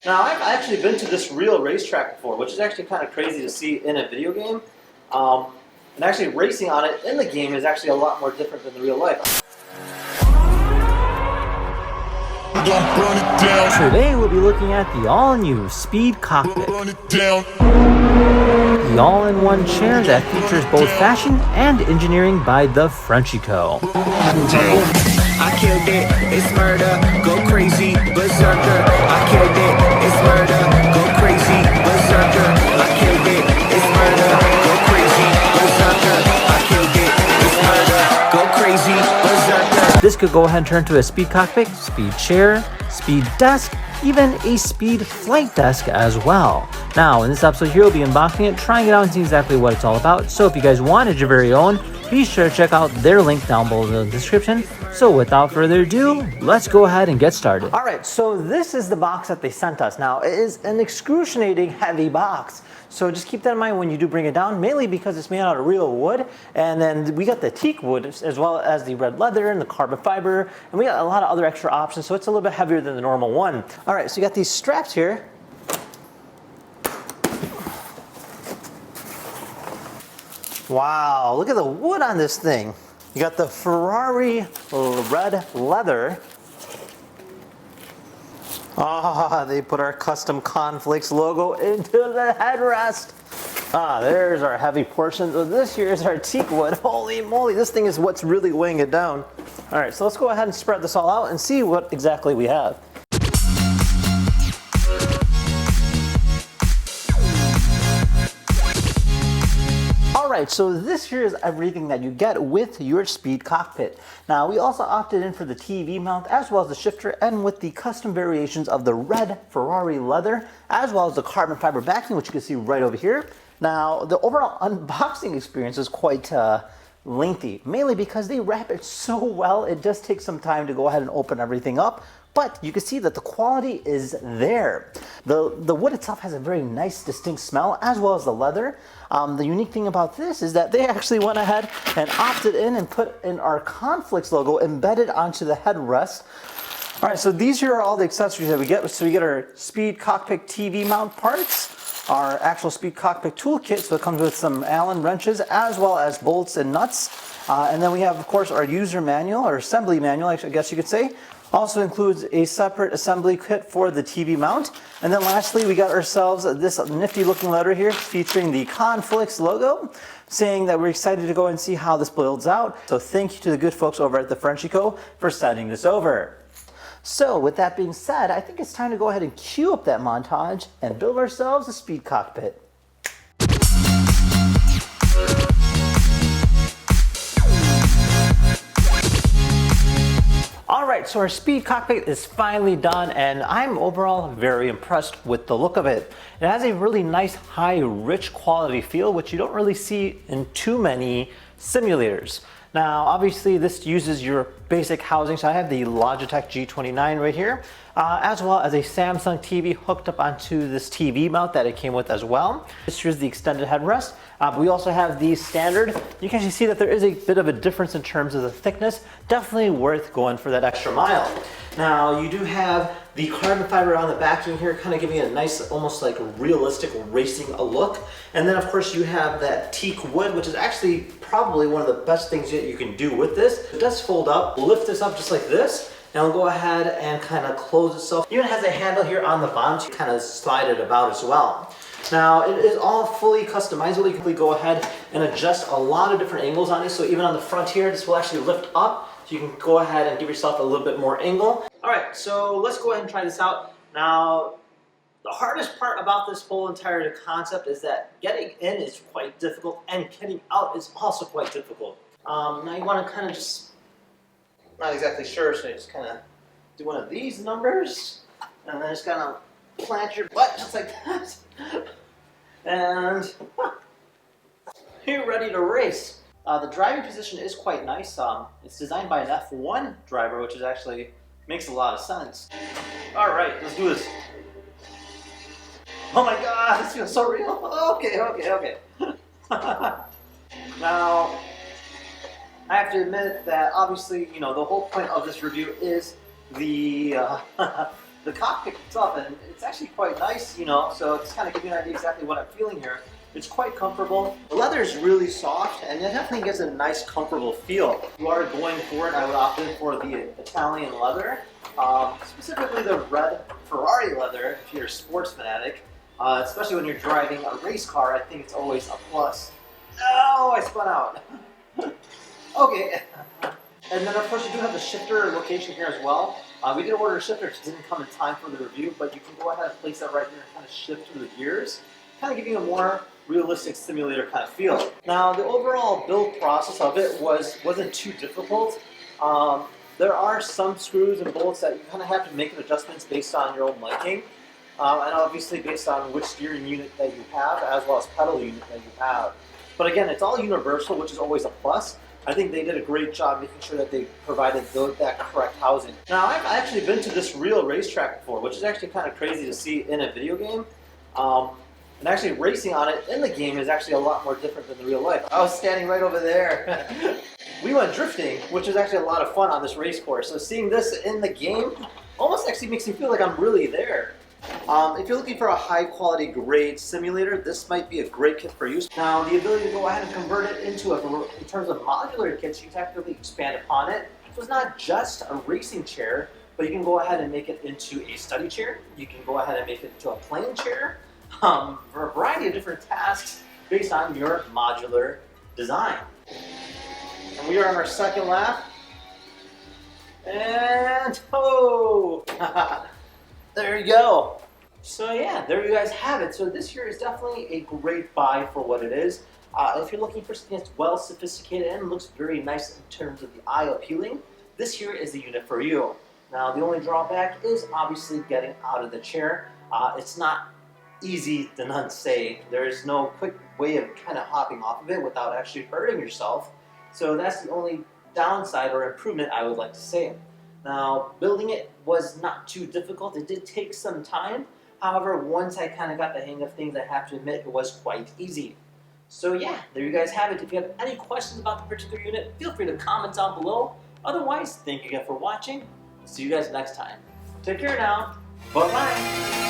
Now, I've actually been to this real racetrack before, which is actually kind of crazy to see in a video game. And actually racing on it in the game is actually a lot more different than the real life. Today we'll be looking at the all-new Speed Cockpit. The all-in-one chair that features both fashion and engineering by the Frenchie Co. I killed it, it's murder, go crazy, berserker. I killed it, it's murder, go crazy, berserker. I killed it, it's murder, go crazy, berserker. I killed it, it's murder, go crazy, berserker. This could go ahead and turn to a Speed Cockpit, Speed Chair, Speed Desk, even a Speed Flight Desk as well. Now, in this episode here, we'll be unboxing it, trying it out and seeing exactly what it's all about. So if you guys wanted your very own, be sure to check out their link down below in the description. So without further ado, let's go ahead and get started. All right, so this is the box that they sent us. Now, it is an excruciating heavy box. So just keep that in mind when you do bring it down, mainly because it's made out of real wood. And then we got the teak wood as well as the red leather and the carbon fiber. And we got a lot of other extra options, so it's a little bit heavier than the normal one. All right, so you got these straps here. Wow, look at the wood on this thing. You got the Ferrari red leather. Ah, they put our custom Conflicts logo into the headrest. Ah, there's our heavy portion. So this here is our teak wood. Holy moly, this thing is what's really weighing it down. All right, so let's go ahead and spread this all out and see what exactly we have. Alright, so this here is everything that you get with your Speed Cockpit. Now, we also opted in for the TV mount as well as the shifter and with the custom variations of the red Ferrari leather as well as the carbon fiber backing, which you can see right over here. Now, the overall unboxing experience is quite lengthy, mainly because they wrap it so well. It does take some time to go ahead and open everything up. But you can see that the quality is there. The wood itself has a very nice distinct smell as well as the leather. The unique thing about this is that they actually went ahead and opted in and put in our Conflicts logo embedded onto the headrest. All right, so these here are all the accessories that we get. So we get our Speed Cockpit TV mount parts, our actual Speed Cockpit toolkit, so it comes with some Allen wrenches as well as bolts and nuts. And then we have, of course, our user manual or assembly manual, I guess you could say. Also includes a separate assembly kit for the TV mount. And then lastly, we got ourselves this nifty looking letter here featuring the Conflicts logo, saying that we're excited to go and see how this builds out. So thank you to the good folks over at the Frenchie Co for sending this over. So with that being said, I think it's time to go ahead and cue up that montage and build ourselves a Speed Cockpit. Alright, so our Speed Cockpit is finally done and I'm overall very impressed with the look of it. It has a really nice, high, rich quality feel, which you don't really see in too many simulators. Now, obviously this uses your basic housing, so I have the Logitech G29 right here, as well as a Samsung TV hooked up onto this TV mount that it came with as well. This here's the extended headrest. But we also have the standard. You can actually see that there is a bit of a difference in terms of the thickness. Definitely worth going for that extra mile. Now, you do have the carbon fiber on the backing here, kind of giving it a nice, almost like realistic racing look. And then, of course, you have that teak wood, which is actually probably one of the best things that you can do with this. It does fold up, lift this up just like this. Now we'll go ahead and kind of close itself. Even has a handle here on the bottom to kind of slide it about as well. Now it is all fully customizable. You can go ahead and adjust a lot of different angles on it. So even on the front here, this will actually lift up. So you can go ahead and give yourself a little bit more angle. All right, so let's go ahead and try this out. Now, the hardest part about this whole entire concept is that getting in is quite difficult and getting out is also quite difficult. Now you want to kind of just, not exactly sure, so you just kind of do one of these numbers and then just kind of plant your butt just like that. And you're ready to race. The driving position is quite nice. It's designed by an F1 driver, which is actually makes a lot of sense. All right, let's do this. Oh my God, this feels so real. Okay. Now, I have to admit that obviously, you know, the whole point of this review is the the cockpit itself, and it's actually quite nice, you know, so it's kind of give you an idea exactly what I'm feeling here. It's quite comfortable. The leather is really soft, and it definitely gives a nice, comfortable feel. If you are going for it, I would opt in for the Italian leather, specifically the red Ferrari leather if you're a sports fanatic, especially when you're driving a race car. I think it's always a plus. No, I spun out. Okay. And then of course you do have the shifter location here as well. We did order a shifter, it didn't come in time for the review, but you can go ahead and place that right here and kind of shift through the gears, kind of giving a more realistic simulator kind of feel. Now the overall build process of it wasn't too difficult. There are some screws and bolts that you kind of have to make adjustments based on your own liking, and obviously based on which steering unit that you have, as well as pedal unit that you have. But again, it's all universal, which is always a plus. I think they did a great job making sure that they provided that correct housing. Now, I've actually been to this real racetrack before, which is actually kind of crazy to see in a video game. And actually racing on it in the game is actually a lot more different than the real life. I was standing right over there. We went drifting, which is actually a lot of fun on this race course. So seeing this in the game almost actually makes me feel like I'm really there. If you're looking for a high quality grade simulator, this might be a great kit for you. Now, the ability to go ahead and convert it into in terms of modular kits, you can technically expand upon it. So it's not just a racing chair, but you can go ahead and make it into a study chair. You can go ahead and make it into a playing chair for a variety of different tasks based on your modular design. And we are on our second lap. And oh! There you go. So yeah, there you guys have it. So this here is definitely a great buy for what it is. If you're looking for something that's well sophisticated and looks very nice in terms of the eye appealing, this here is the unit for you. Now the only drawback is obviously getting out of the chair. It's not easy to not say. There is no quick way of kind of hopping off of it without actually hurting yourself. So that's the only downside or improvement I would like to say. Now, building it was not too difficult. It did take some time. However, once I kind of got the hang of things, I have to admit it was quite easy. So yeah, there you guys have it. If you have any questions about the particular unit, feel free to comment down below. Otherwise, thank you again for watching. See you guys next time. Take care now. Bye-bye.